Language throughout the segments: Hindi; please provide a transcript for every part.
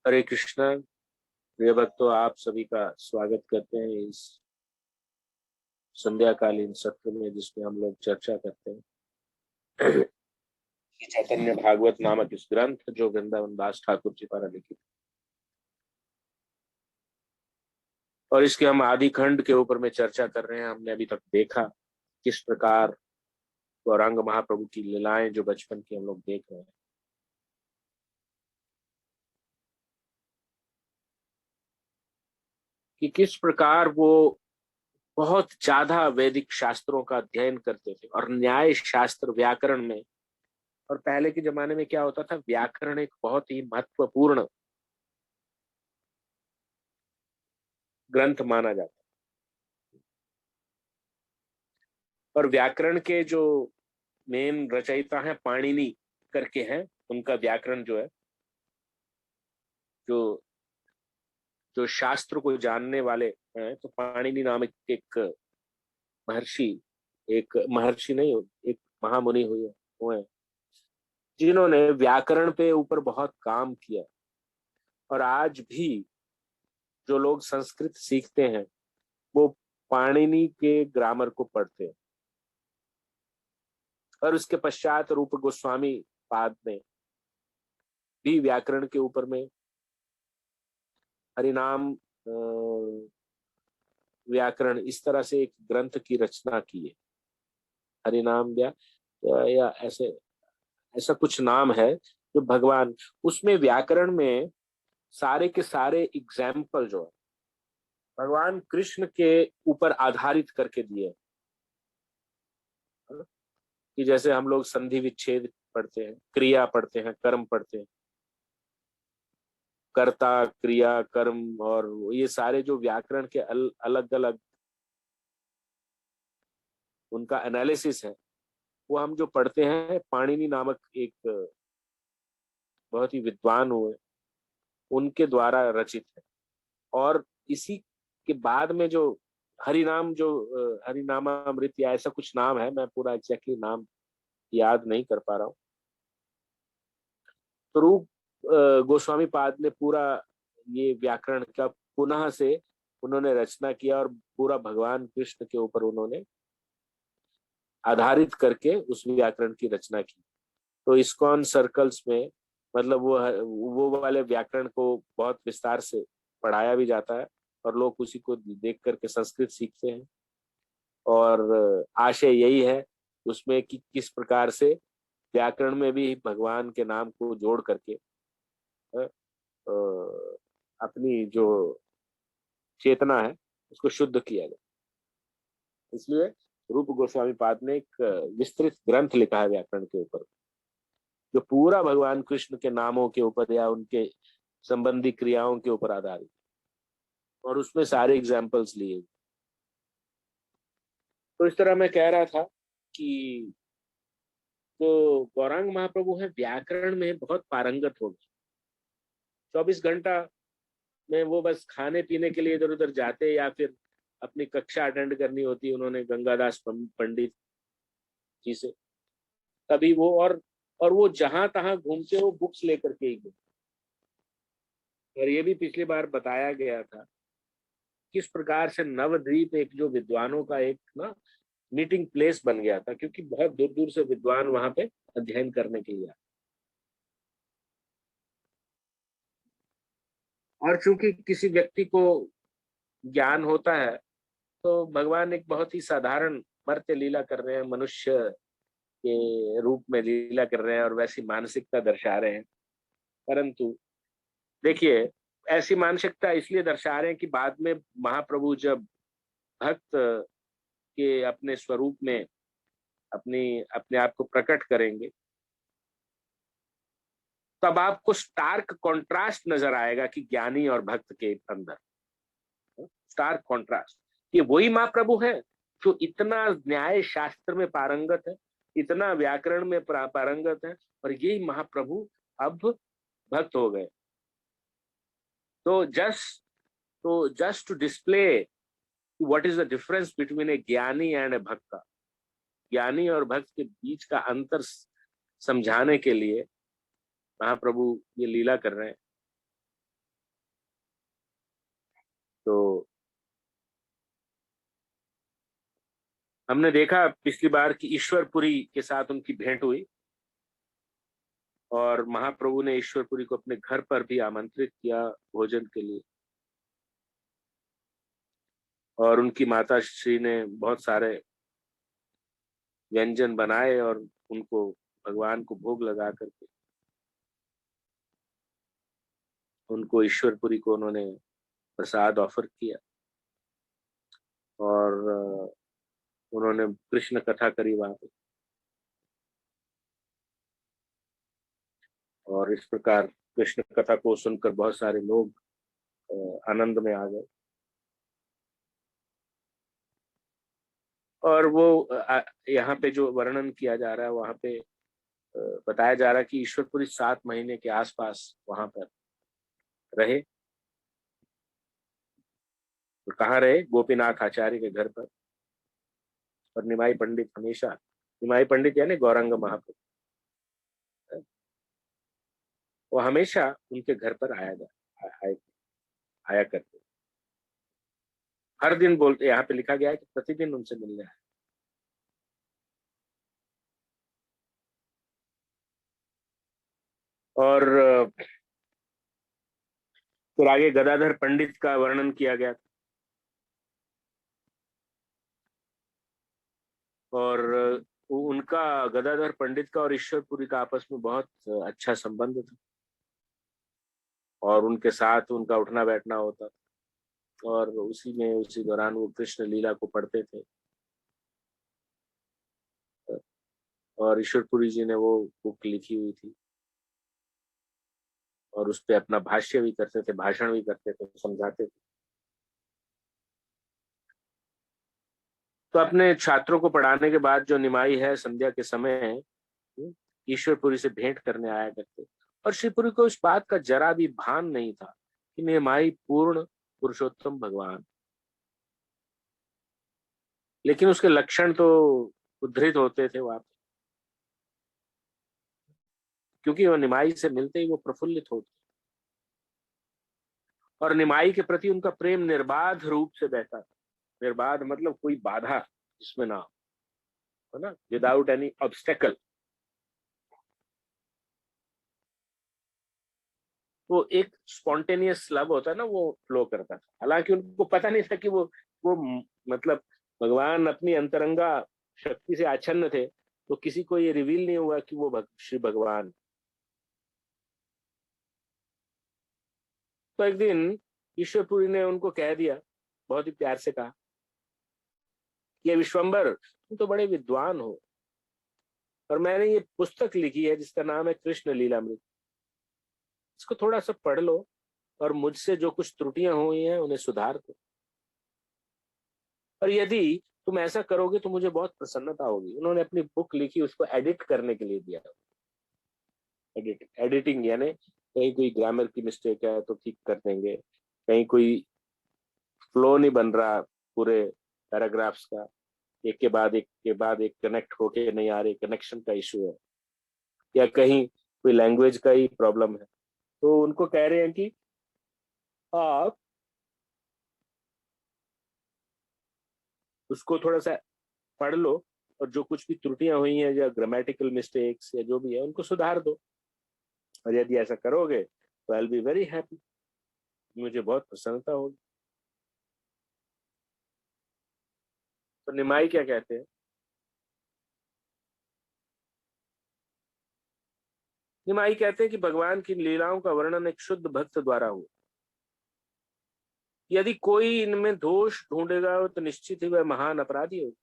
हरे कृष्णा। प्रिय भक्तों, आप सभी का स्वागत करते हैं इस संध्याकालीन सत्र में, जिसमें हम लोग चर्चा करते हैं कि चैतन्य भागवत नामक इस ग्रंथ जो वृंदावन दास ठाकुर जी द्वारा लिखित, और इसके हम आदि खंड के ऊपर में चर्चा कर रहे हैं। हमने अभी तक देखा किस प्रकार गौरांग महाप्रभु की लीलाएं जो बचपन की हम लोग देख रहे हैं, कि किस प्रकार वो बहुत ज्यादा वैदिक शास्त्रों का अध्ययन करते थे और न्याय शास्त्र व्याकरण में। और पहले के जमाने में क्या होता था, व्याकरण एक बहुत ही महत्वपूर्ण ग्रंथ माना जाता। और व्याकरण के जो मेन रचयिता हैं पाणिनि करके हैं, उनका व्याकरण जो है, जो जो शास्त्र को जानने वाले हैं, तो पाणिनि नामक एक महर्षि, एक महर्षि नहीं, एक महामुनि हुए हुए हैं, जिन्होंने व्याकरण पे ऊपर बहुत काम किया। और आज भी जो लोग संस्कृत सीखते हैं वो पाणिनि के ग्रामर को पढ़ते हैं। और उसके पश्चात रूप गोस्वामी पाद ने भी व्याकरण के ऊपर में हरिनाम व्याकरण इस तरह से एक ग्रंथ की रचना की है। हरिनाम या ऐसे ऐसा कुछ नाम है जो भगवान, उसमें व्याकरण में सारे के सारे एग्जाम्पल जो है भगवान कृष्ण के ऊपर आधारित करके दिए। कि जैसे हम लोग संधि विच्छेद पढ़ते हैं, क्रिया पढ़ते हैं, कर्म पढ़ते हैं, कर्ता क्रिया कर्म, और ये सारे जो व्याकरण के अलग अलग उनका एनालिसिस है, वो हम जो पढ़ते हैं पाणिनि नामक एक बहुत ही विद्वान हुए उनके द्वारा रचित है। और इसी के बाद में जो हरिनाम, जो हरिनामामृत या ऐसा कुछ नाम है, मैं पूरा एग्जैक्टली नाम याद नहीं कर पा रहा हूँ। तो रूप गोस्वामी पाद ने पूरा ये व्याकरण का पुनः से उन्होंने रचना किया और पूरा भगवान कृष्ण के ऊपर उन्होंने आधारित करके उस व्याकरण की रचना की। तो इस्कॉन सर्कल्स में मतलब वो वाले व्याकरण को बहुत विस्तार से पढ़ाया भी जाता है और लोग उसी को देख करके संस्कृत सीखते हैं। और आशय यही है उसमें कि किस प्रकार से व्याकरण में भी भगवान के नाम को जोड़ करके अपनी जो चेतना है उसको शुद्ध किया जाए। इसलिए रूप गोस्वामी पाद ने एक विस्तृत ग्रंथ लिखा है व्याकरण के ऊपर, जो पूरा भगवान कृष्ण के नामों के ऊपर या उनके संबंधी क्रियाओं के ऊपर आधारित, और उसमें सारे एग्जाम्पल्स लिए। तो इस तरह मैं कह रहा था कि तो गौरांग महाप्रभु है व्याकरण में बहुत पारंगत हो गए। 24 घंटा में वो बस खाने पीने के लिए इधर उधर जाते या फिर अपनी कक्षा अटेंड करनी होती उन्होंने गंगादास पंडित जी से, तभी वो और वो जहां तहां घूमते वो बुक्स लेकर के ही घूमते। और ये भी पिछली बार बताया गया था किस प्रकार से नवद्वीप एक जो विद्वानों का एक ना मीटिंग प्लेस बन गया था, क्योंकि बहुत दूर दूर से विद्वान वहां पे अध्ययन करने के लिए आए। और चूंकि किसी व्यक्ति को ज्ञान होता है तो भगवान एक बहुत ही साधारण मर्त्य लीला कर रहे हैं, मनुष्य के रूप में लीला कर रहे हैं और वैसी मानसिकता दर्शा रहे हैं। परंतु देखिए, ऐसी मानसिकता इसलिए दर्शा रहे हैं कि बाद में महाप्रभु जब भक्त के अपने स्वरूप में अपने आप को प्रकट करेंगे, तब आपको स्टार्क कॉन्ट्रास्ट नजर आएगा कि ज्ञानी और भक्त के अंदर स्टार्क कॉन्ट्रास्ट। ये वही महाप्रभु है जो इतना न्याय शास्त्र में पारंगत है, इतना व्याकरण में पारंगत है, और यही महाप्रभु अब भक्त हो गए। तो just to display what is the difference between a gyani and ए भक्त, ज्ञानी और भक्त के बीच का अंतर समझाने के लिए महाप्रभु ये लीला कर रहे हैं। तो हमने देखा पिछली बार कि ईश्वरपुरी के साथ उनकी भेंट हुई और महाप्रभु ने ईश्वरपुरी को अपने घर पर भी आमंत्रित किया भोजन के लिए, और उनकी माता श्री ने बहुत सारे व्यंजन बनाए और उनको भगवान को भोग लगा करके उनको ईश्वरपुरी को उन्होंने प्रसाद ऑफर किया और उन्होंने कृष्ण कथा करी वहां पे। और इस प्रकार कृष्ण कथा को सुनकर बहुत सारे लोग आनंद में आ गए। और वो यहाँ पे जो वर्णन किया जा रहा है वहां पे बताया जा रहा है कि ईश्वरपुरी 7 महीने के आसपास वहां पर रहे। तो कहाँ रहे? गोपीनाथ आचार्य के घर पर। और निमाई पंडित हमेशा, निमाई पंडित यानी गौरांग महाप्रभु, वो हमेशा उनके घर पर आया करते। हर दिन बोलते, यहाँ पे लिखा गया है कि प्रतिदिन उनसे मिलने आए। और फिर आगे गदाधर पंडित का वर्णन किया गया और उनका, गदाधर पंडित का और ईश्वरपुरी का आपस में बहुत अच्छा संबंध था और उनके साथ उनका उठना बैठना होता था और उसी दौरान वो कृष्ण लीला को पढ़ते थे। और ईश्वरपुरी जी ने वो बुक लिखी हुई थी और उस पे अपना भाष्य भी करते थे, भाषण भी करते थे, समझाते थे। तो अपने छात्रों को पढ़ाने के बाद जो निमाई है संध्या के समय ईश्वरपुरी से भेंट करने आया करते और श्रीपुरी को इस बात का जरा भी भान नहीं था कि निमाई पूर्ण पुरुषोत्तम भगवान, लेकिन उसके लक्षण तो उद्धृत होते थे वहां पे, क्योंकि वो निमाई से मिलते ही वो प्रफुल्लित होते और निमाई के प्रति उनका प्रेम निर्बाध रूप से बहता था। निर्बाध मतलब कोई बाधा इसमें ना हो, है ना, विदाउट एनी ऑब्स्टेकल। वो एक स्पॉन्टेनियस लव होता है ना, वो फ्लो करता था। हालांकि उनको पता नहीं था कि वो मतलब भगवान अपनी अंतरंगा शक्ति से आच्छन्न थे, तो किसी को ये रिवील नहीं हुआ कि वो श्री भगवान। तो एक दिन ईश्वरपुरी ने उनको कह दिया, बहुत ही प्यार से कहा कि विश्वंबर, तुम तो बड़े विद्वान हो और मैंने ये पुस्तक लिखी है जिसका नाम है कृष्ण लीलामृत, इसको थोड़ा सा पढ़ लो और मुझसे जो कुछ त्रुटियां हुई हैं उन्हें सुधार दो। और यदि तुम ऐसा करोगे तो मुझे बहुत प्रसन्नता होगी। उन्होंने अपनी बुक लिखी, उसको एडिट करने के लिए दिया। एडिटिंग यानी कहीं कोई ग्रामर की मिस्टेक है तो ठीक कर देंगे, कहीं कोई फ्लो नहीं बन रहा पूरे पैराग्राफ्स का, एक के बाद एक कनेक्ट होके नहीं आ रही, कनेक्शन का इशू है, या कहीं कोई लैंग्वेज का ही प्रॉब्लम है, तो उनको कह रहे हैं कि आप उसको थोड़ा सा पढ़ लो और जो कुछ भी त्रुटियां हुई हैं या ग्रामेटिकल मिस्टेक्स या जो भी है उनको सुधार दो। और यदि ऐसा करोगे तो I will be very happy, मुझे बहुत प्रसन्नता होगी। तो निमाई क्या कहते हैं? निमाई कहते हैं कि भगवान की लीलाओं का वर्णन एक शुद्ध भक्त द्वारा हो। यदि कोई इनमें दोष ढूंढेगा तो निश्चित ही वह महान अपराधी होगा।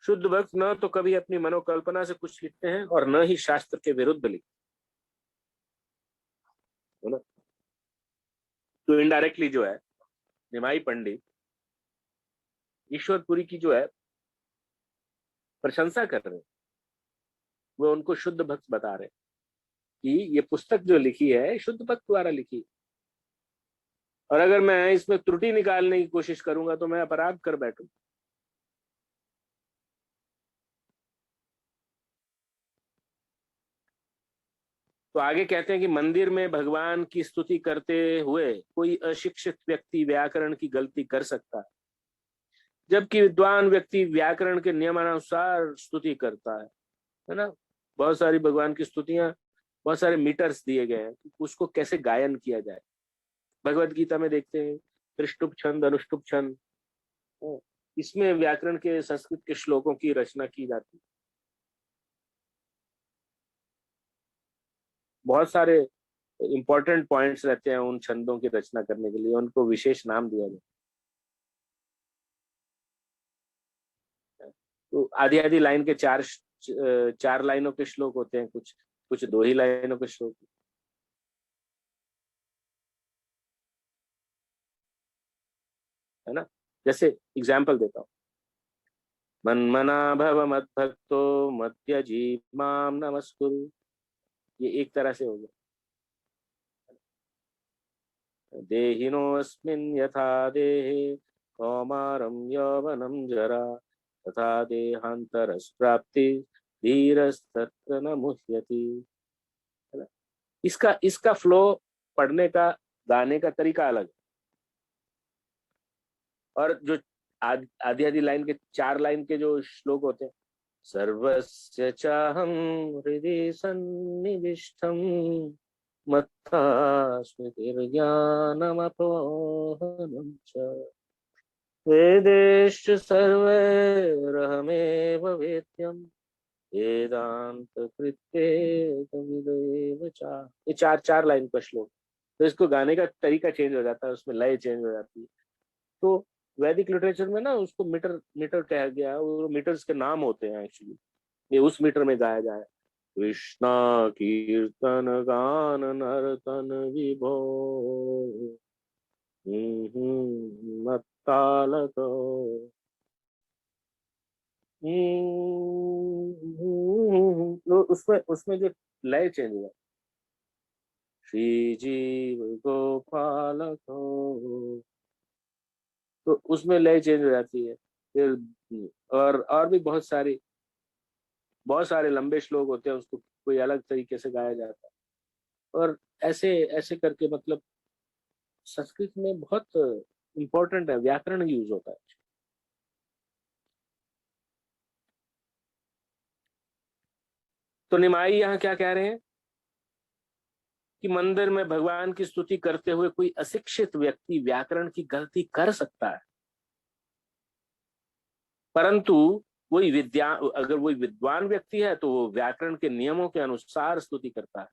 शुद्ध भक्त न तो कभी अपनी मनोकल्पना से कुछ लिखते हैं और न ही शास्त्र के विरुद्ध लिखते है ना। तो इनडायरेक्टली जो है निमाई पंडित ईश्वरपुरी की जो है प्रशंसा कर रहे हैं, वो उनको शुद्ध भक्त बता रहे हैं कि ये पुस्तक जो लिखी है शुद्ध भक्त द्वारा लिखी, और अगर मैं इसमें त्रुटि निकालने की कोशिश करूंगा तो मैं अपराध कर बैठूं। तो आगे कहते हैं कि मंदिर में भगवान की स्तुति करते हुए कोई अशिक्षित व्यक्ति व्याकरण की गलती कर सकता है, जबकि विद्वान व्यक्ति व्याकरण के नियमानुसार स्तुति करता है ना। बहुत सारी भगवान की स्तुतियां, बहुत सारे मीटर्स दिए गए हैं कि उसको कैसे गायन किया जाए। भगवत गीता में देखते हैं त्रिष्टुप छंद, अनुष्टुप छंद, इसमें व्याकरण के संस्कृत के श्लोकों की रचना की जाती है। बहुत सारे इंपॉर्टेंट पॉइंट्स रहते हैं उन छंदों की रचना करने के लिए, उनको विशेष नाम दिया जाता है। तो आधी आधी लाइन के चार लाइनों के श्लोक होते हैं, कुछ कुछ 2 ही लाइनों के श्लोक, है ना। जैसे एग्जाम्पल देता हूँ, मन्मना भव मद्भक्तो मत्यजी माम नमस्कुरु, ये एक तरह से हो गया। देहिनोऽस्मिन् यथा देहे कौमारं यौवनं जरा तथा देहांतरस्प्राप्ति धीरस्तत्र न मुह्यति, है ना। इसका फ्लो पढ़ने का, गाने का तरीका अलग है। और जो आधी आधी लाइन के 4 लाइन के जो श्लोक होते हैं, सर्वस्य चाहं हृदि सन्निविष्टं मत्था स्मृतिर्ज्ञानमपोहनं च वेदेश्च सर्वैरहमेव वेद्यं वेदांत कृत्येकविदेव चा। ये चार चार लाइन का श्लोक, तो इसको गाने का तरीका चेंज हो जाता है, उसमें लय चेंज हो जाती है। तो वैदिक लिटरेचर में ना उसको मीटर मीटर कहा गया, वो मीटर्स के नाम होते हैं एक्चुअली। ये उस मीटर में गाया जाए, कृष्णा कीर्तन गान नर्तन विभो मत्तालको, तो उसमें उसमें जो लय चेंज हुआ, श्री जीव गोपाल को, तो उसमें लय चेंज हो जाती है। फिर और भी बहुत सारे लंबे श्लोक होते हैं, उसको कोई अलग तरीके से गाया जाता है। और ऐसे ऐसे करके मतलब संस्कृत में बहुत इम्पोर्टेंट है, व्याकरण यूज होता है। तो निमाई यहाँ क्या कह रहे हैं कि मंदिर में भगवान की स्तुति करते हुए कोई अशिक्षित व्यक्ति व्याकरण की गलती कर सकता है, परंतु अगर वही विद्वान व्यक्ति है तो वो व्याकरण के नियमों के अनुसार स्तुति करता है,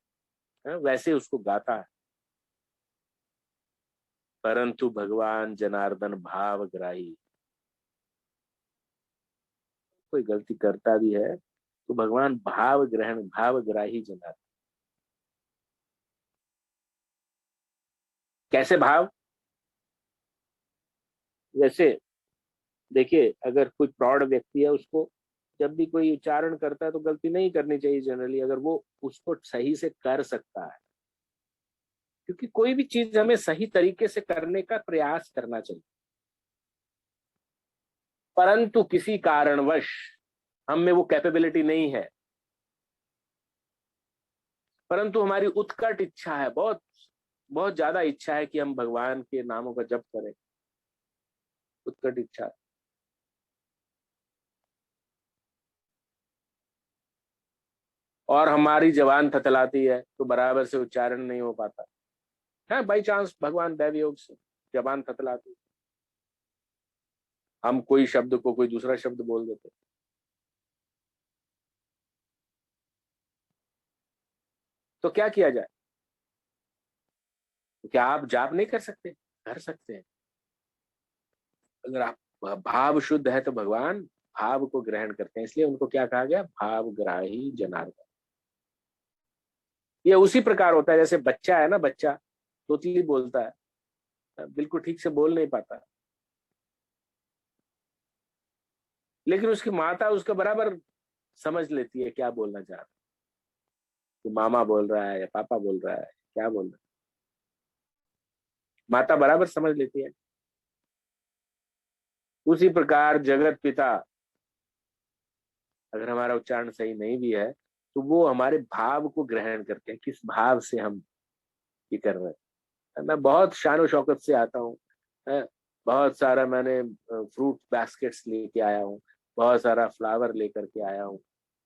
वैसे उसको गाता है। परंतु भगवान जनार्दन भावग्राही, कोई गलती करता भी है तो भगवान भावग्राही जनार्दन। कैसे भाव? जैसे देखिए, अगर कोई प्रौढ़ व्यक्ति है, उसको जब भी कोई उच्चारण करता है तो गलती नहीं करनी चाहिए जनरली, अगर वो उसको सही से कर सकता है, क्योंकि कोई भी चीज हमें सही तरीके से करने का प्रयास करना चाहिए। परंतु किसी कारणवश हम में वो कैपेबिलिटी नहीं है, परंतु हमारी उत्कट इच्छा है, बहुत बहुत ज्यादा इच्छा है कि हम भगवान के नामों का जप करें, उत्कट इच्छा। और हमारी जबान थतलाती है तो बराबर से उच्चारण नहीं हो पाता है, बाई चांस भगवान दैव योग से जबान थतलाती है, हम कोई शब्द को कोई दूसरा शब्द बोल देते। तो क्या किया जाए? तो क्या आप जाप नहीं कर सकते? कर सकते हैं। अगर आप भाव शुद्ध है तो भगवान भाव को ग्रहण करते हैं, इसलिए उनको क्या कहा गया? भावग्राही जनार्दन। ये उसी प्रकार होता है जैसे बच्चा है ना, बच्चा तोतली बोलता है, बिल्कुल ठीक से बोल नहीं पाता, लेकिन उसकी माता उसका बराबर समझ लेती है क्या बोलना चाह रहा है, कि मामा बोल रहा है या पापा बोल रहा है, क्या बोल रहा है, माता बराबर समझ लेती है। उसी प्रकार जगत पिता, अगर हमारा उच्चारण सही नहीं भी है तो वो हमारे भाव को ग्रहण करते हैं, किस भाव से हम ये कर रहे हैं। मैं बहुत शान शौकत से आता हूँ, बहुत सारा मैंने फ्रूट बास्केट्स लेके आया हूँ, बहुत सारा फ्लावर लेकर के आया हूँ,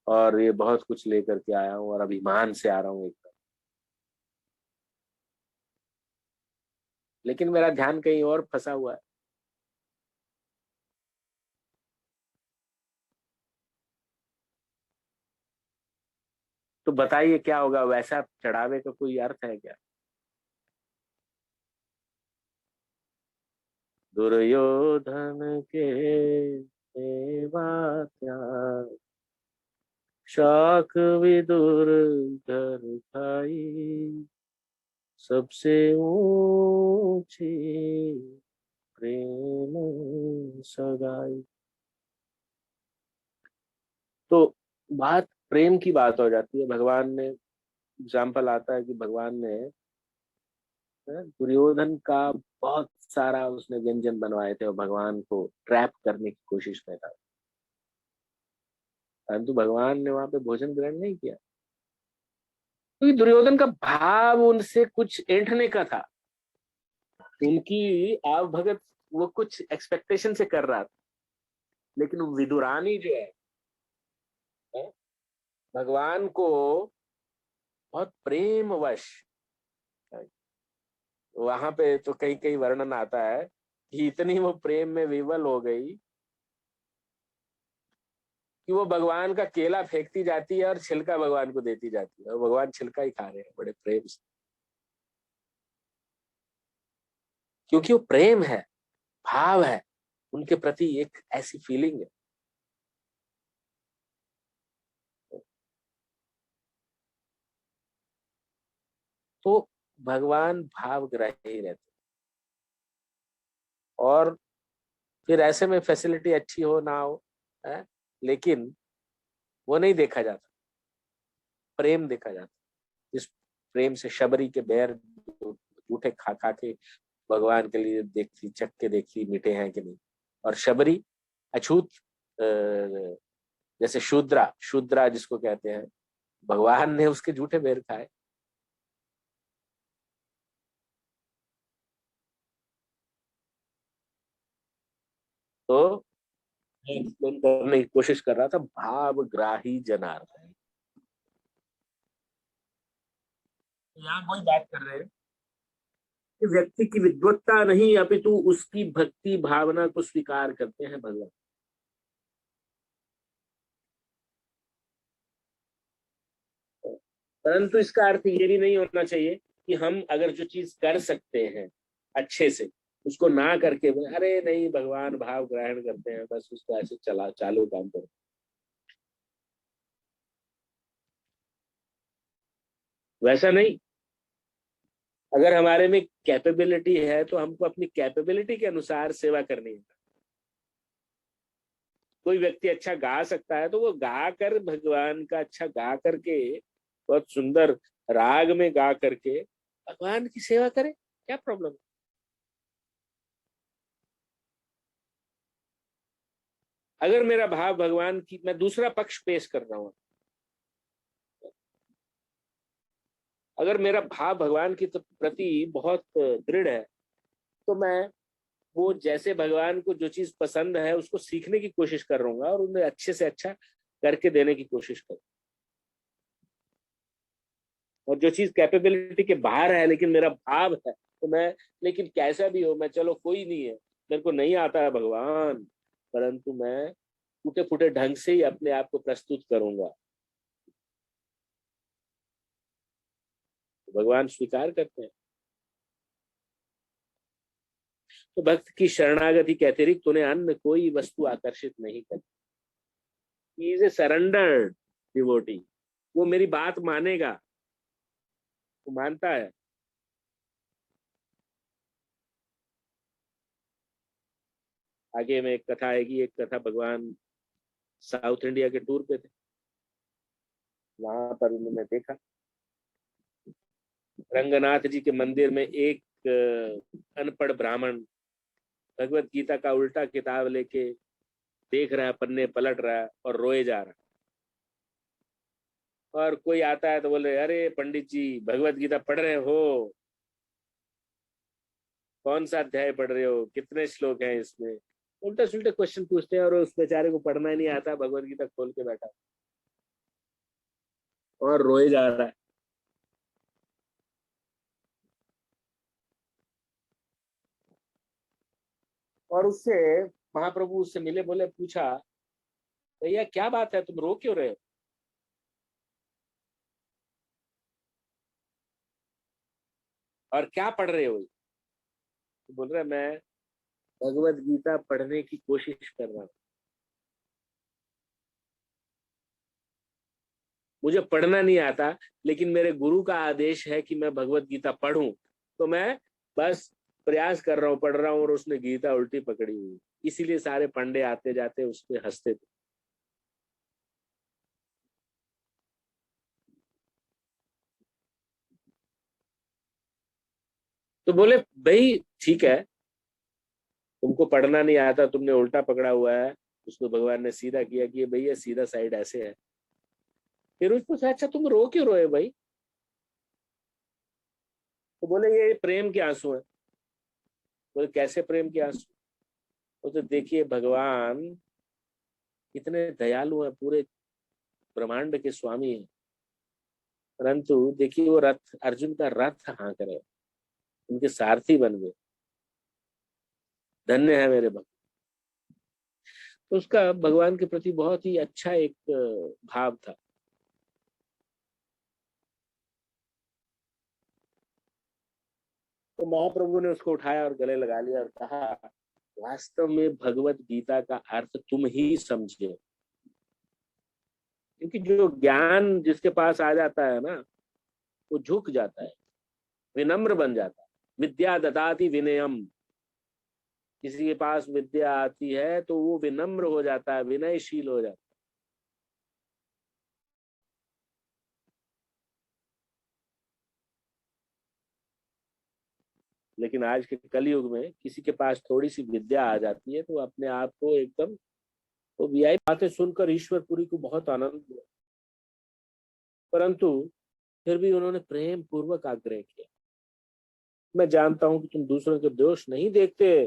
और ये बहुत कुछ लेकर के आया हूँ और अभिमान से आ रहा हूँ एकदम, लेकिन मेरा ध्यान कहीं और फंसा हुआ है। तो बताइए क्या होगा, वैसा चढ़ावे का कोई अर्थ है क्या? दुर्योधन के सेवा त्याग, शाक विदुर धर खाई, सबसे ऊंची प्रेम सगाई। तो बात प्रेम की बात हो जाती है। भगवान ने एग्जाम्पल आता है कि भगवान ने दुर्योधन का बहुत सारा उसने व्यंजन बनवाए थे और भगवान को ट्रैप करने की कोशिश में था, परंतु भगवान ने वहां पे भोजन ग्रहण नहीं किया, क्योंकि दुर्योधन का भाव उनसे कुछ ऐंठने का था। उनकी आव भगत वो कुछ एक्सपेक्टेशन से कर रहा था, लेकिन वो विदुरानी जो है, भगवान को बहुत प्रेमवश, वहां पे तो कई कई वर्णन आता है कि इतनी वो प्रेम में विवल हो गई कि वो भगवान का केला फेंकती जाती है और छिलका भगवान को देती जाती है, और भगवान छिलका ही खा रहे हैं बड़े प्रेम से, क्योंकि वो प्रेम है, भाव है, उनके प्रति एक ऐसी फीलिंग है। तो भगवान भावग्राही रहते, और फिर ऐसे में फैसिलिटी अच्छी हो ना हो, है? लेकिन वो नहीं देखा जाता, प्रेम देखा जाता। जिस प्रेम से शबरी के बैर जूठे खा खा के भगवान के लिए देखती, चख के देखती मीठे हैं कि नहीं, और शबरी अछूत, जैसे शूद्रा, शूद्रा जिसको कहते हैं, भगवान ने उसके जूठे बैर खाए। तो एक्सप्लेन करने की कोशिश कर रहा था, भावग्राही जनार्दन। यहाँ वही बात कर रहे हैं कि व्यक्ति की विद्वत्ता नहीं, अपितु उसकी भक्ति भावना को स्वीकार करते हैं भगवान। परंतु इसका अर्थ ये भी नहीं होना चाहिए कि हम अगर जो चीज कर सकते हैं अच्छे से, उसको ना करके बोले अरे नहीं भगवान भाव ग्रहण करते हैं, बस उसको ऐसे चला चालू काम करो, वैसा नहीं। अगर हमारे में कैपेबिलिटी है तो हमको अपनी कैपेबिलिटी के अनुसार सेवा करनी है। कोई व्यक्ति अच्छा गा सकता है तो वो गा कर भगवान का, अच्छा गा करके, बहुत सुंदर राग में गा करके भगवान की सेवा करे, क्या प्रॉब्लम? अगर मेरा भाव भगवान की, मैं दूसरा पक्ष पेश कर रहा हूँ, अगर मेरा भाव भगवान की प्रति बहुत दृढ़ है, तो मैं वो जैसे भगवान को जो चीज पसंद है उसको सीखने की कोशिश कर रहूंगा और उन्हें अच्छे से अच्छा करके देने की कोशिश करूँ। और जो चीज कैपेबिलिटी के बाहर है लेकिन मेरा भाव है, तो मैं, लेकिन कैसा भी हो, मैं चलो कोई नहीं है, मेरे को नहीं आता है भगवान, परंतु मैं टूटे फूटे ढंग से ही अपने आप को प्रस्तुत करूंगा, तो भगवान स्वीकार करते हैं। तो भक्त की शरणागति के अतिरिक्त उन्हें अन्य कोई वस्तु आकर्षित नहीं करती। He is a surrendered devotee, वो मेरी बात मानेगा, वो मानता है। आगे में एक कथा आएगी, एक कथा, भगवान साउथ इंडिया के टूर पे थे, वहां पर उन्होंने देखा रंगनाथ जी के मंदिर में एक अनपढ़ ब्राह्मण भगवत गीता का उल्टा किताब लेके देख रहा है, पन्ने पलट रहा है और रोए जा रहा है। और कोई आता है तो बोले, अरे पंडित जी भगवत गीता पढ़ रहे हो, कौन सा अध्याय पढ़ रहे हो, कितने श्लोक हैं इसमें। उल्टे सुल्टे क्वेश्चन पूछते हैं, और उस बेचारे को पढ़ना ही नहीं आता, भगवत गीता खोल के बैठा और रोए जा रहा है। और उससे महाप्रभु उससे मिले, बोले, पूछा, भैया क्या बात है, तुम रो क्यों रहे हो? और क्या पढ़ रहे हो? तो बोल रहा है, मैं भगवत गीता पढ़ने की कोशिश कर रहा हूँ, मुझे पढ़ना नहीं आता, लेकिन मेरे गुरु का आदेश है कि मैं भगवत गीता पढ़ूं, तो मैं बस प्रयास कर रहा हूँ, पढ़ रहा हूँ। और उसने गीता उल्टी पकड़ी हुई, इसीलिए सारे पंडे आते जाते उस पे हंसते थे। तो बोले, भाई ठीक है, तुमको पढ़ना नहीं आता, तुमने उल्टा पकड़ा हुआ है, उसको भगवान ने सीधा किया कि भैया सीधा साइड ऐसे है। फिर उसको पूछा, अच्छा तुम रो क्यों रोए भाई? तो बोले, ये प्रेम के आंसू है। बोले, कैसे प्रेम के आंसू? वो तो देखिए, भगवान इतने दयालु हैं, पूरे ब्रह्मांड के स्वामी हैं, परंतु देखिए वो रथ, अर्जुन का रथ हाँक रहे, उनके सारथी बन गए। धन्य है मेरे भक्त। तो उसका भगवान के प्रति बहुत ही अच्छा एक भाव था। तो महाप्रभु ने उसको उठाया और गले लगा लिया और कहा, वास्तव में भगवत गीता का अर्थ तुम ही समझे। क्योंकि जो ज्ञान जिसके पास आ जाता है ना, वो झुक जाता है, विनम्र बन जाता है। विद्या ददाति विनयम। किसी के पास विद्या आती है तो वो विनम्र हो जाता है, विनयशील हो जाता है। लेकिन आज के कलयुग में किसी के पास थोड़ी सी विद्या आ जाती है तो अपने आप को एकदम, तो वीआईपी बातें सुनकर ईश्वरपुरी को बहुत आनंद हुआ, परंतु फिर भी उन्होंने प्रेम पूर्वक आग्रह किया, मैं जानता हूं कि तुम दूसरों के दोष नहीं देखते,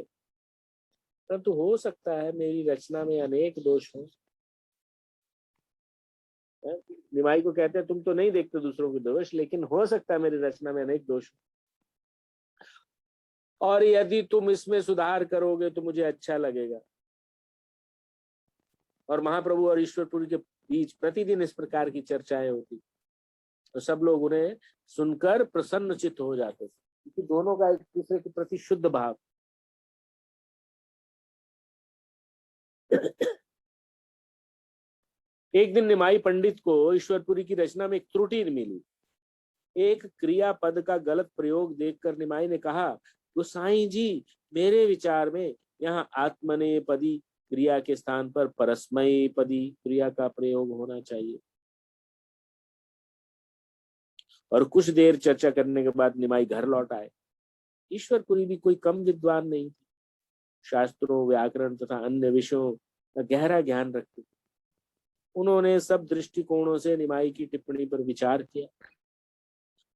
परंतु हो सकता है मेरी रचना में अनेक दोष हों। निमाई को कहते हैं, तुम तो नहीं देखते दूसरों के दोष, लेकिन हो सकता है मेरी रचना में अनेक दोष हो, और यदि तुम इसमें सुधार करोगे तो मुझे अच्छा लगेगा। और महाप्रभु और ईश्वरपुरी के बीच प्रतिदिन इस प्रकार की चर्चाएं होती, तो सब लोग उन्हें सुनकर प्रसन्नचित्त हो जाते थे, क्योंकि दोनों का एक दूसरे के प्रति शुद्ध भाव। एक दिन निमाई पंडित को ईश्वरपुरी की रचना में एक त्रुटि मिली। एक क्रिया पद का गलत प्रयोग देखकर निमाई ने कहा, गोसाई जी, मेरे विचार में यहाँ आत्मनेपदी क्रिया के स्थान पर परस्मैपदी क्रिया का प्रयोग होना चाहिए। और कुछ देर चर्चा करने के बाद निमाई घर लौट आए। ईश्वरपुरी भी कोई कम विद्वान नहीं थी, शास्त्रों, व्याकरण तथा अन्य विषयों का गहरा ज्ञान रखते थे। उन्होंने सब दृष्टिकोणों से निमाई की टिप्पणी पर विचार किया,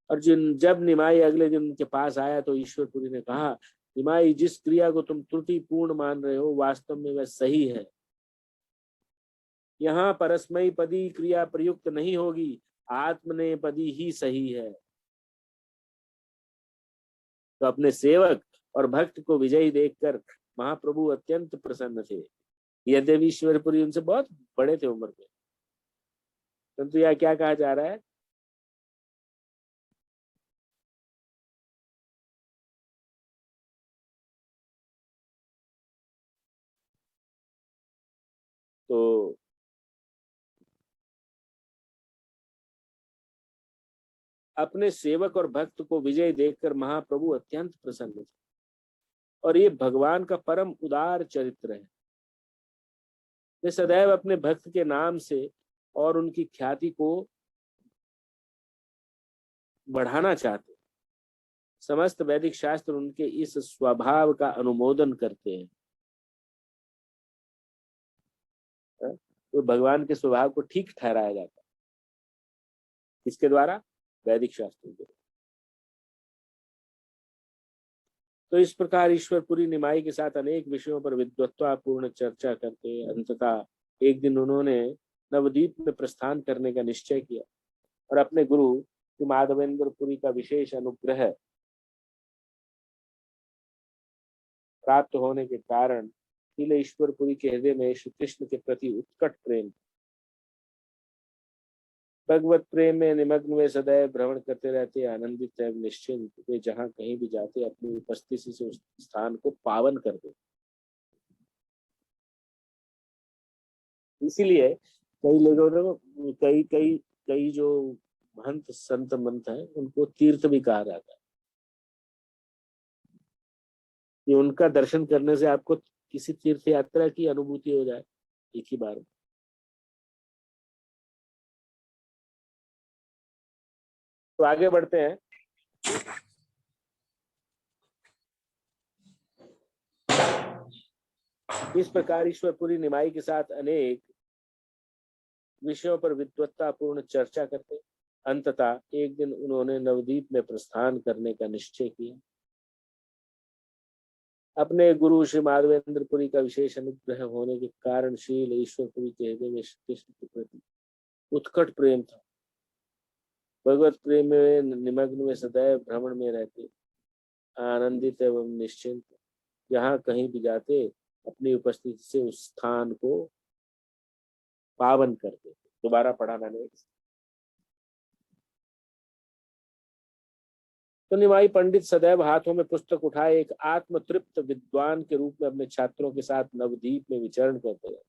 और जिन जब निमाई अगले दिन उनके पास आया तो ईश्वरपुरी ने कहा, निमाई, जिस क्रिया को तुम त्रुटिपूर्ण मान रहे हो वास्तव में वह सही है। यहाँ परस्मयी पदी क्रिया प्रयुक्त नहीं होगी, आत्मनेपदी ही सही है। तो अपने सेवक और भक्त को विजयी देखकर महाप्रभु अत्यंत प्रसन्न थे। यद्यपि ईश्वरपुरी उनसे बहुत बड़े थे उम्र में, परंतु यह क्या कहा जा रहा है, तो अपने सेवक और भक्त को विजय देखकर महाप्रभु अत्यंत प्रसन्न थे, और ये भगवान का परम उदार चरित्र है। वे सदैव अपने भक्त के नाम से और उनकी ख्याति को बढ़ाना चाहते। समस्त वैदिक शास्त्र उनके इस स्वभाव का अनुमोदन करते हैं। तो भगवान के स्वभाव को ठीक ठहराया जाता है। किसके द्वारा? वैदिक शास्त्रों के। तो इस प्रकार ईश्वरपुरी निमाई के साथ अनेक विषयों पर विद्वत्तापूर्ण चर्चा करते अंततः एक दिन उन्होंने नवद्वीप में प्रस्थान करने का निश्चय किया और अपने गुरु श्री माधवेंद्रपुरी का विशेष अनुग्रह प्राप्त होने के कारण शील ईश्वरपुरी के हृदय में श्री कृष्ण के प्रति उत्कट प्रेम, भगवत प्रेम में निमग्न वे सदैव भ्रमण करते रहते, आनंदित एवं निश्चिंत वे जहाँ कहीं भी जाते अपनी उपस्थिति से उस स्थान को पावन कर देते। इसीलिए कई लोगों ने कई कई कई जो महंत संत मंत हैं उनको तीर्थ भी कहा जाता है कि उनका दर्शन करने से आपको किसी तीर्थ यात्रा की अनुभूति हो जाए एक ही बार। तो आगे बढ़ते हैं। इस प्रकार ईश्वरपुरी निमाई के साथ अनेक विषयों पर विद्वत्तापूर्ण चर्चा करते अंततः एक दिन उन्होंने नवद्वीप में प्रस्थान करने का निश्चय किया। अपने गुरु श्री माधवेंद्रपुरी का विशेष अनुग्रह होने के कारण शील ईश्वरपुरी के हृदय में श्री कृष्ण के प्रति उत्कट प्रेम था। भगवत प्रेम में निमग्न में सदैव भ्रमण में रहते, आनंदित एवं निश्चिंत जहाँ कहीं भी जाते अपनी उपस्थिति से उस स्थान को पावन कर देते। दोबारा पढ़ा मैंने। तो निमाई पंडित सदैव हाथों में पुस्तक उठाए एक आत्मतृप्त विद्वान के रूप में अपने छात्रों के साथ नवद्वीप में विचरण करते रहते,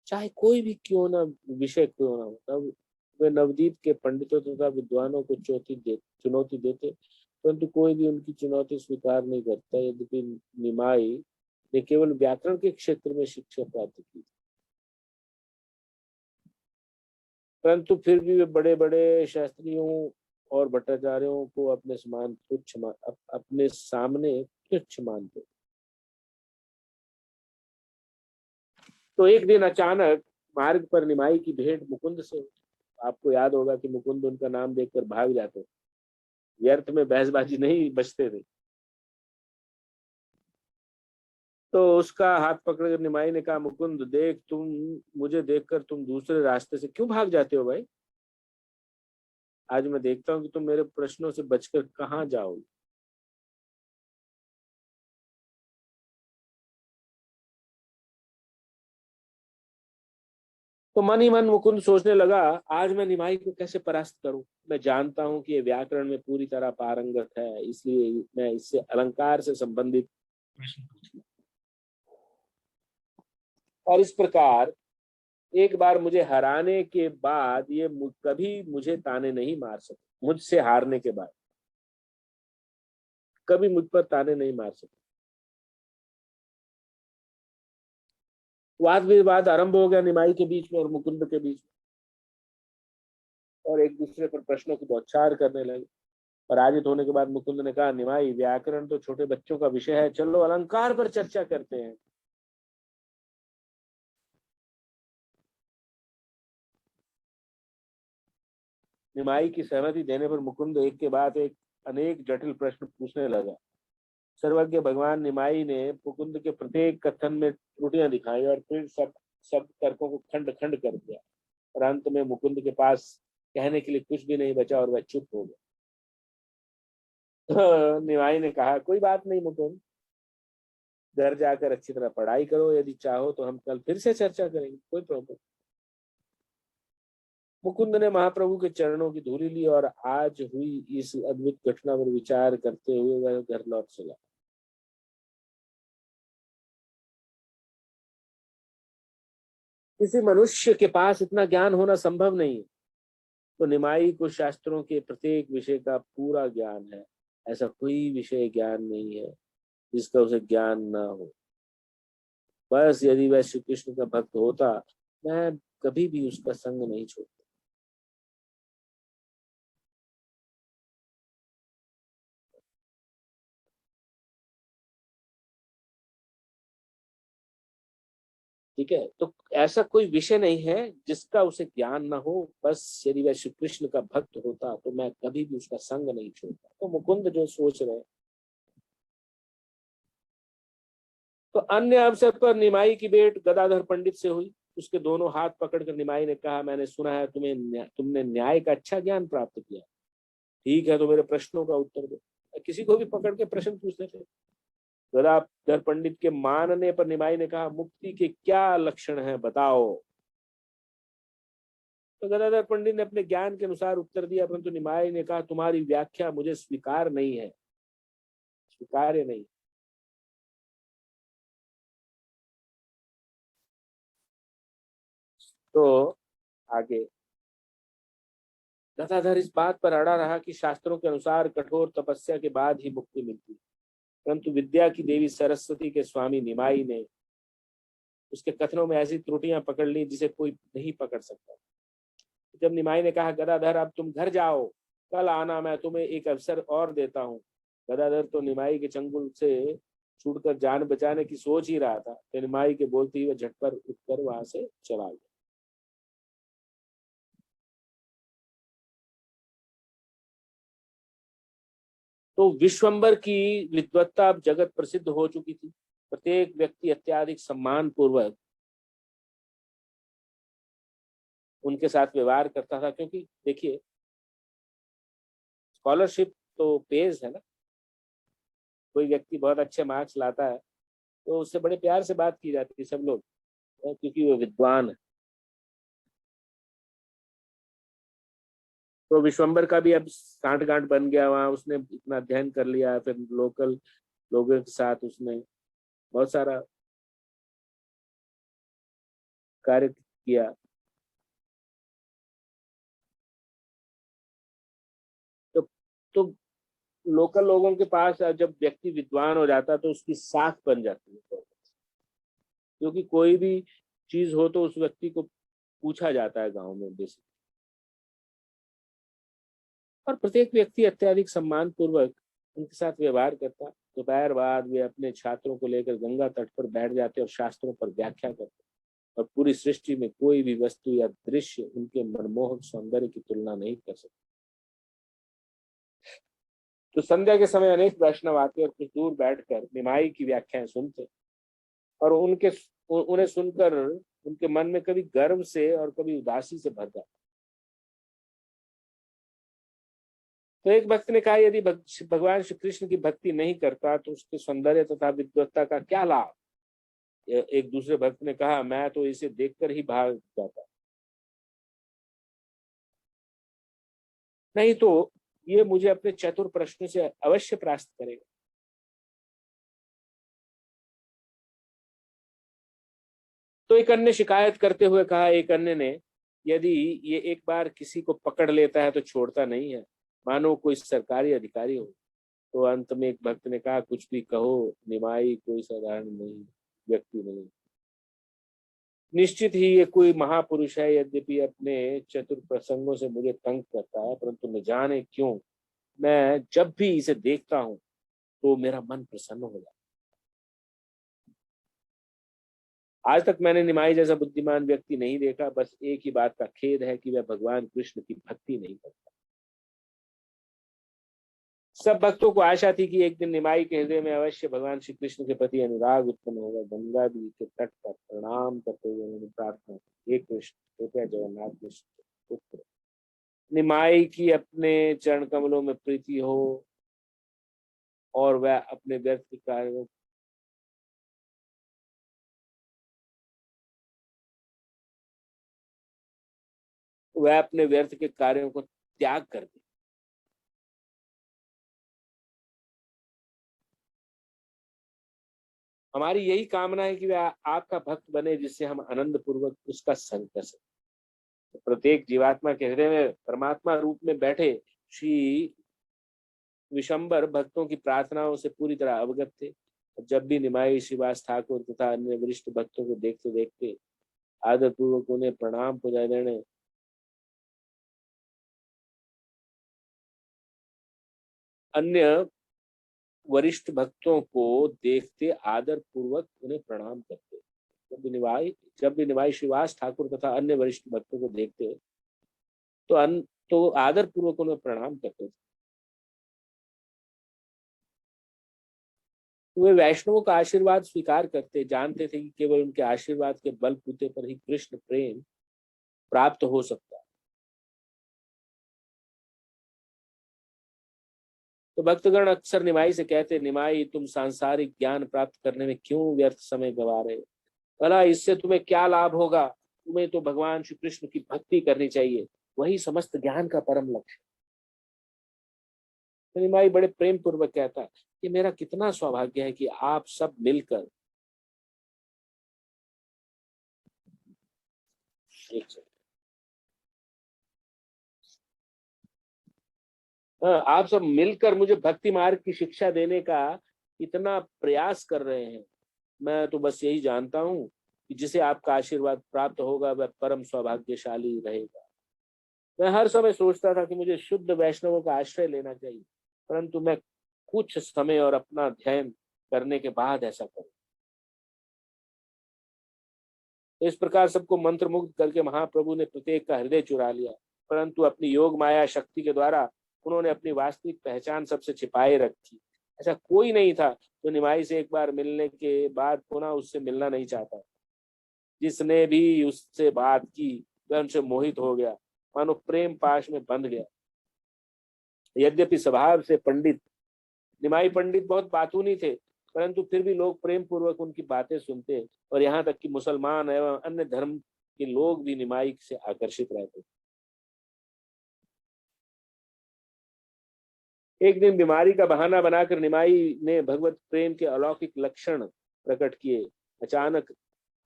चाहे कोई भी क्यों ना विषय क्यों ना हो। तब वे नवद्वीप के पंडितों तथा विद्वानों को चुनौती देते, परंतु कोई भी उनकी चुनौती स्वीकार नहीं करता। यद्यपि निमाई ने केवल व्याकरण के क्षेत्र में शिक्षा प्राप्त की, परंतु फिर भी वे बड़े बड़े शास्त्रियों और भट्टाचार्यों को अपने समान अपने सामने तुच्छ मानते। तो एक दिन अचानक मार्ग पर निमाई की भेंट मुकुंद से। आपको याद होगा कि मुकुंद उनका नाम देखकर भाग जाते, व्यर्थ में बहसबाजी नहीं बचते थे। तो उसका हाथ पकड़कर निमाई ने कहा, मुकुंद देख, तुम मुझे देखकर तुम दूसरे रास्ते से क्यों भाग जाते हो भाई? आज मैं देखता हूँ कि तुम मेरे प्रश्नों से बचकर कहाँ जाओगे। तो मन ही मन मुकुंद सोचने लगा, आज मैं निमाई को कैसे परास्त करूं। मैं जानता हूं कि ये व्याकरण में पूरी तरह पारंगत है, इसलिए मैं इससे अलंकार से संबंधित प्रश्न पूछूंगा। और इस प्रकार एक बार मुझे हराने के बाद ये कभी मुझे ताने नहीं मार सकते। मुझसे हारने के बाद कभी मुझ पर ताने नहीं मार सकते। वाद विवाद आरंभ हो गया निमाई के बीच में और मुकुंद के बीच में, और एक दूसरे पर प्रश्नों की बौछार करने लगे। पराजित होने के बाद मुकुंद ने कहा, निमाई व्याकरण तो छोटे बच्चों का विषय है, चलो अलंकार पर चर्चा करते हैं। निमाई की सहमति देने पर मुकुंद एक के बाद एक अनेक जटिल प्रश्न पूछने लगा। सर्वज्ञ भगवान निमाई ने मुकुंद के प्रत्येक कथन में त्रुटियां दिखाई और फिर सब सब तर्कों को खंड खंड कर दिया, और अंत में मुकुंद के पास कहने के लिए कुछ भी नहीं बचा और वह चुप हो गया। निमाई ने कहा, कोई बात नहीं मुकुंद, घर जाकर अच्छी तरह पढ़ाई करो, यदि चाहो तो हम कल फिर से चर्चा करेंगे, कोई प्रॉब्लम। मुकुंद ने महाप्रभु के चरणों की धूली ली और आज हुई इस अद्भुत घटना पर विचार करते हुए वह घर लौट चला। किसी मनुष्य के पास इतना ज्ञान होना संभव नहीं है। तो निमाई को शास्त्रों के प्रत्येक विषय का पूरा ज्ञान है। ऐसा कोई विषय ज्ञान नहीं है जिसका उसे ज्ञान ना हो। बस यदि वह श्री कृष्ण का भक्त होता, मैं कभी भी उसका संग नहीं छोड़ता। ठीक है, तो ऐसा कोई विषय नहीं है जिसका उसे ज्ञान ना हो। बस यदि वह श्री कृष्ण का भक्त होता तो मैं कभी भी उसका संग नहीं छोड़ता। तो मुकुंद जो सोच रहे हैं। तो अन्य अवसर पर निमाई की भेंट गदाधर पंडित से हुई। उसके दोनों हाथ पकड़कर निमाई ने कहा, मैंने सुना है तुमने न्याय का अच्छा ज्ञान प्राप्त किया। ठीक है, तो मेरे प्रश्नों का उत्तर दो। किसी को भी पकड़ के प्रश्न पूछते थे। गदाधर पंडित के मानने पर निमाई ने कहा, मुक्ति के क्या लक्षण हैं बताओ। तो गदाधर पंडित ने अपने ज्ञान के अनुसार उत्तर दिया, परंतु निमाई ने कहा, तुम्हारी व्याख्या मुझे स्वीकार नहीं है, स्वीकार्य नहीं। तो आगे गदाधर इस बात पर अड़ा रहा कि शास्त्रों के अनुसार कठोर तपस्या के बाद ही मुक्ति मिलती, परंतु विद्या की देवी सरस्वती के स्वामी निमाई ने उसके कथनों में ऐसी त्रुटियां पकड़ ली जिसे कोई नहीं पकड़ सकता। जब निमाई ने कहा, गदाधर अब तुम घर जाओ, कल आना, मैं तुम्हें एक अवसर और देता हूँ। गदाधर तो निमाई के चंगुल से छूटकर जान बचाने की सोच ही रहा था, तो निमाई के बोलते ही वह झटपर उठकर वहां से चला गया। तो विश्वंबर की विद्वत्ता अब जगत प्रसिद्ध हो चुकी थी। प्रत्येक व्यक्ति अत्याधिक सम्मान पूर्वक उनके साथ व्यवहार करता था, क्योंकि देखिए स्कॉलरशिप तो पेज है ना। कोई व्यक्ति बहुत अच्छे मार्क्स लाता है तो उससे बड़े प्यार से बात की जाती है सब लोग, क्योंकि वो विद्वान है। तो विश्वंबर का भी अब सांठ गांठ बन गया वहां, उसने इतना अध्ययन कर लिया, फिर लोकल लोगों के साथ उसने बहुत सारा कार्य किया। तो तो लोकल लोगों के पास जब व्यक्ति विद्वान हो जाता है तो उसकी साख बन जाती है, क्योंकि कोई भी चीज हो तो उस व्यक्ति को पूछा जाता है गांव में बेसिक। और प्रत्येक व्यक्ति अत्यधिक सम्मान पूर्वक उनके साथ व्यवहार करता। दोपहर बाद वे अपने छात्रों को लेकर गंगा तट पर बैठ जाते और शास्त्रों पर व्याख्या करते, और पूरी सृष्टि में कोई भी वस्तु या दृश्य उनके मनमोहक सौंदर्य की तुलना नहीं कर सकता। तो संध्या के समय अनेक वैष्णव आते और कुछ दूर बैठकर निमाई की व्याख्याएं सुनते, और उन्हें सुनकर उनके मन में कभी गर्व से और कभी उदासी से भर जाता। तो एक भक्त ने कहा, यदि भगवान श्री कृष्ण की भक्ति नहीं करता तो उसके सौंदर्य तथा विद्वत्ता का क्या लाभ। एक दूसरे भक्त ने कहा, मैं तो इसे देखकर ही भाग जाता, नहीं तो ये मुझे अपने चतुर प्रश्न से अवश्य परास्त करेगा। तो एक अन्य शिकायत करते हुए कहा, एक अन्य ने, यदि ये एक बार किसी को पकड़ लेता है तो छोड़ता नहीं है, मानो कोई सरकारी अधिकारी हो। तो अंत में एक भक्त ने कहा, कुछ भी कहो, निमाई कोई साधारण नहीं व्यक्ति नहीं, निश्चित ही ये कोई महापुरुष है। यद्यपि अपने चतुर प्रसंगों से मुझे तंग करता है, परंतु न जाने क्यों मैं जब भी इसे देखता हूँ तो मेरा मन प्रसन्न हो जाता है। आज तक मैंने निमाई जैसा बुद्धिमान व्यक्ति नहीं देखा। बस एक ही बात का खेद है कि वह भगवान कृष्ण की भक्ति नहीं करता। सब भक्तों को आशा थी कि एक दिन निमाई के हृदय में अवश्य भगवान श्री कृष्ण के प्रति अनुराग उत्पन्न होगा। गंगा जी के तट पर प्रणाम करते हुए उन्होंने प्रार्थना की, हे कृष्ण, कृपया जगन्नाथ कृष्ण पुत्र निमाई की अपने चरण कमलों में प्रीति हो, और वह अपने व्यर्थ कार्यों वह अपने व्यर्थ के कार्यों को त्याग कर दे। हमारी यही कामना है कि वह आपका भक्त बने, जिससे हम आनंद पूर्वक उसका संग कर सकें। तो प्रत्येक जीवात्मा के हृदय में परमात्मा रूप में बैठे श्री विशंबर भक्तों की प्रार्थनाओं से पूरी तरह अवगत थे। जब भी निमाई श्रीवास ठाकुर तथा अन्य वरिष्ठ भक्तों को देखते देखते आदर पूर्वक उन्हें प्रणाम पुजा देने, अन्य वरिष्ठ भक्तों को देखते आदर पूर्वक उन्हें प्रणाम करते। जब भी निमाई श्रीवास ठाकुर तथा अन्य वरिष्ठ भक्तों को देखते तो आदर पूर्वक उन्हें प्रणाम करते थे। वे वैष्णवों का आशीर्वाद स्वीकार करते, जानते थे कि केवल उनके आशीर्वाद के बलबूते पर ही कृष्ण प्रेम प्राप्त हो सकता है। तो भक्तगण अक्सर निमाई से कहते, निमाई तुम सांसारिक ज्ञान प्राप्त करने में क्यों व्यर्थ समय गवा रहे हो? भला इससे तुम्हें क्या लाभ होगा? तुम्हें तो भगवान श्री कृष्ण की भक्ति करनी चाहिए, वही समस्त ज्ञान का परम लक्ष्य। तो निमाई बड़े प्रेम पूर्वक कहता है कि मेरा कितना सौभाग्य है कि आप सब मिलकर आप सब मिलकर मुझे भक्ति मार्ग की शिक्षा देने का इतना प्रयास कर रहे हैं। मैं तो बस यही जानता हूँ कि जिसे आपका आशीर्वाद प्राप्त होगा वह परम सौभाग्यशाली रहेगा। मैं हर समय सोचता था कि मुझे शुद्ध वैष्णवों का आश्रय लेना चाहिए, परंतु मैं कुछ समय और अपना अध्ययन करने के बाद ऐसा करूँ। तो इस प्रकार सबको मंत्रमुग्ध करके महाप्रभु ने प्रत्येक का हृदय चुरा लिया, परंतु अपनी योग माया शक्ति के द्वारा उन्होंने अपनी वास्तविक पहचान सबसे छिपाए रखी। ऐसा कोई नहीं था जो निमाई से एक बार मिलने के बाद पुनः उससे मिलना नहीं चाहता। जिसने भी उससे बात की वह उनसे मोहित हो गया, मानो प्रेम पाश में बंध गया। यद्यपि स्वभाव से पंडित निमाई पंडित बहुत बातूनी थे, परंतु फिर भी लोग प्रेम पूर्वक उनकी बातें सुनते और यहाँ तक कि मुसलमान एवं अन्य धर्म के लोग भी निमाई से आकर्षित रहते। एक दिन बीमारी का बहाना बनाकर निमाई ने भगवत प्रेम के अलौकिक लक्षण प्रकट किए। अचानक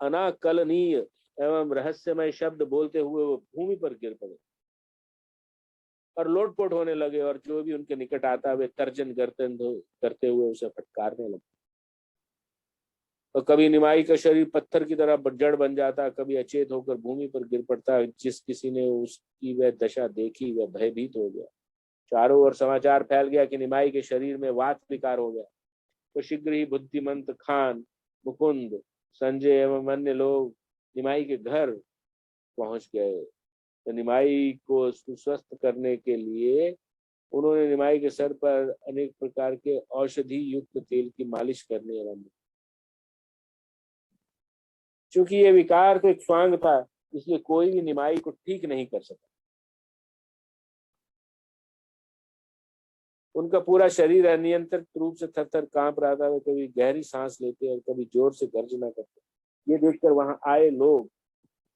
अनाकलनीय एवं रहस्यमय शब्द बोलते हुए वो भूमि पर गिर पड़े और लोटपोट होने लगे, और जो भी उनके निकट आता वे तर्जन गर्दन करते हुए उसे फटकारने लगे। और कभी निमाई का शरीर पत्थर की तरह जड़ बन जाता, कभी अचेत होकर भूमि पर गिर पड़ता। जिस किसी ने उसकी वह दशा देखी वह भयभीत हो गया। चारों ओर समाचार फैल गया कि निमाई के शरीर में वात विकार हो गया। तो शीघ्र ही बुद्धिमंत खान, मुकुंद, संजय एवं अन्य लोग निमाई के घर पहुंच गए। तो निमाई को सुस्वस्थ करने के लिए उन्होंने निमाई के सर पर अनेक प्रकार के औषधि युक्त तेल की मालिश करने आरंभ। चूंकि ये विकार तो एक स्वांग था, इसलिए कोई भी निमाई को ठीक नहीं कर सका। उनका पूरा शरीर अनियंत्रित रूप से थर थर कांप रहा था। वे कभी गहरी सांस लेते और कभी जोर से गर्जना करते। ये देखकर वहां आए लोग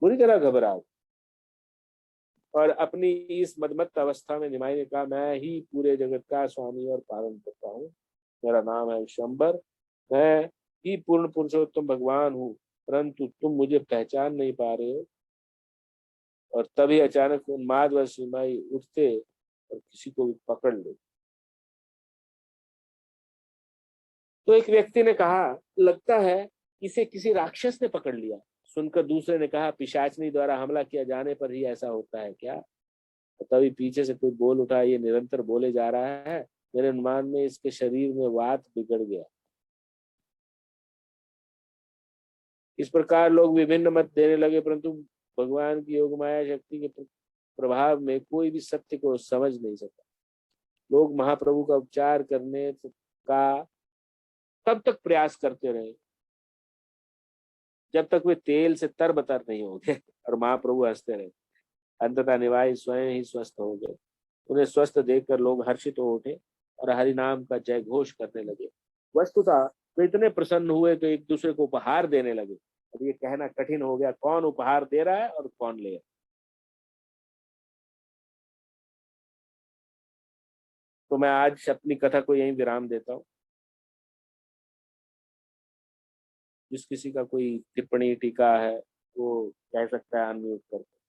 बुरी तरह घबरा गए और अपनी इस मदमत्त अवस्था में निमाई ने कहा, मैं ही पूरे जगत का स्वामी और पालन करता हूँ। मेरा नाम है शंबर। मैं ही पूर्ण पुरुषोत्तम भगवान हूँ, परंतु तुम मुझे पहचान नहीं पा रहे हो। और तभी अचानक उन्माद व निमाई उठते और किसी को भी पकड़ ले। तो एक व्यक्ति ने कहा, लगता है इसे किसी राक्षस ने पकड़ लिया। सुनकर दूसरे ने कहा, पिशाचनी द्वारा हमला किया जाने पर ही ऐसा होता है क्या? तो तभी पीछे से कोई बोल उठा, ये निरंतर बोले जा रहा है, मेरे अनुमान में इसके शरीर में वात बिगड़ गया। इस प्रकार लोग विभिन्न मत देने लगे, परंतु भगवान की योग माया शक्ति के प्रभाव में कोई भी सत्य को समझ नहीं सका। लोग महाप्रभु का उपचार करने का तब तक प्रयास करते रहे जब तक वे तेल से तरबतर नहीं हो गए, और महाप्रभु हंसते रहे। अंततः निवाई स्वयं ही स्वस्थ हो गए। उन्हें स्वस्थ देखकर लोग हर्षित हो उठे और हरि नाम का जय घोष करने लगे। वस्तुतः वे इतने प्रसन्न हुए कि एक दूसरे को उपहार देने लगे। अब ये कहना कठिन हो गया कौन उपहार दे रहा है और कौन ले रहा है। तो मैं आज अपनी कथा को यहीं विराम देता हूँ। जिस किसी का कोई टिप्पणी टीका है वो कह सकता है अनम्यूट करके।